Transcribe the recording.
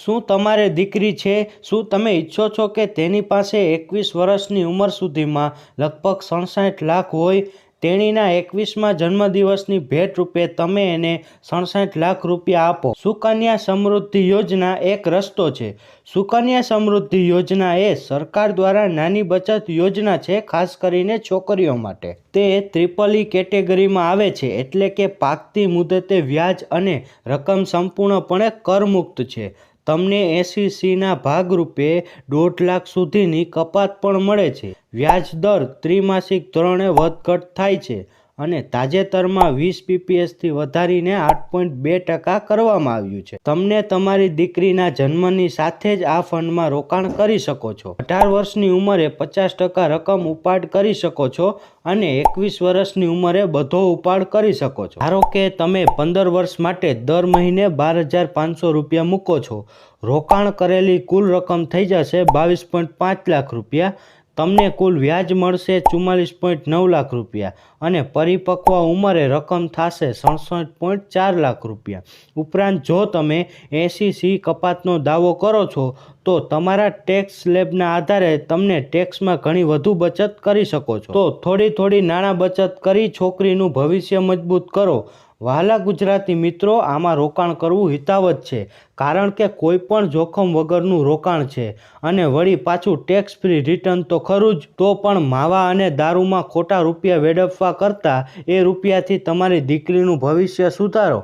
શું તમારે દીકરી છે? શું તમે ઈચ્છો છો કે તેની પાસે 21 વર્ષની ઉંમર સુધીમાં લગભગ 67 લાખ હોય? તેણીના 21મા જન્મદિવસની ભેટ રૂપે તમે એને 67 લાખ રૂપિયા આપો. સુકન્યા સમૃદ્ધિ યોજના એક રસ્તો છે. સુકન્યા સમૃદ્ધિ યોજના એ સરકાર દ્વારા નાની બચત યોજના છે, ખાસ કરીને છોકરીઓ માટે. તે EEE કેટેગરીમાં આવે છે, એટલે કે પાકતી મુદતે વ્યાજ અને રકમ સંપૂર્ણપણે કરમુક્ત છે. તમને SECના ભાગરૂપે 1.5 લાખ સુધીની કપાત પણ મળે છે. વ્યાજ દર ત્રિમાસિક ધોરણે વધઘટ થાય છે અને તાજેતરમાં 20 PPSથી વધારીને 8.2% કરવામાં આવ્યું છે. તમને તમારી દીકરીના જન્મની સાથે જ આ ફંડમાં રોકાણ કરી શકો છો. 18 વર્ષની ઉંમરે 50% રકમ ઉપાડ કરી શકો છો અને 21 વર્ષની ઉંમરે બધો ઉપાડ કરી શકો છો. ધારો કે તમે 15 વર્ષ માટે દર મહિને 12,500 રૂપિયા મૂકો છો. રોકાણ કરેલી કુલ રકમ થઈ જશે 22.5 લાખ રૂપિયા. તમને કુલ વ્યાજ મળશે 44.9 લાખ રૂપિયા અને પરિપક્વ ઉંમરે રકમ થશે 67.4 લાખ રૂપિયા. ઉપરાંત જો તમે SEC કપાતનો દાવો કરો છો તો તમારા ટેક્સ સ્લેબના આધારે તમને ટેક્સમાં ઘણી વધુ બચત કરી શકો છો. તો થોડી નાણાં બચત કરી છોકરીનું ભવિષ્ય મજબૂત કરો. વહાલા ગુજરાતી મિત્રો, આમાં રોકાણ કરવું હિતાવહ છે, કારણ કે કોઈ પણ જોખમ વગરનું રોકાણ છે અને વળી પાછું ટેક્સ ફ્રી રિટર્ન તો ખરું જ. તો પણ માવા અને દારૂમાં ખોટા રૂપિયા વેડફવા કરતાં એ રૂપિયાથી તમારી દીકરીનું ભવિષ્ય સુધારો.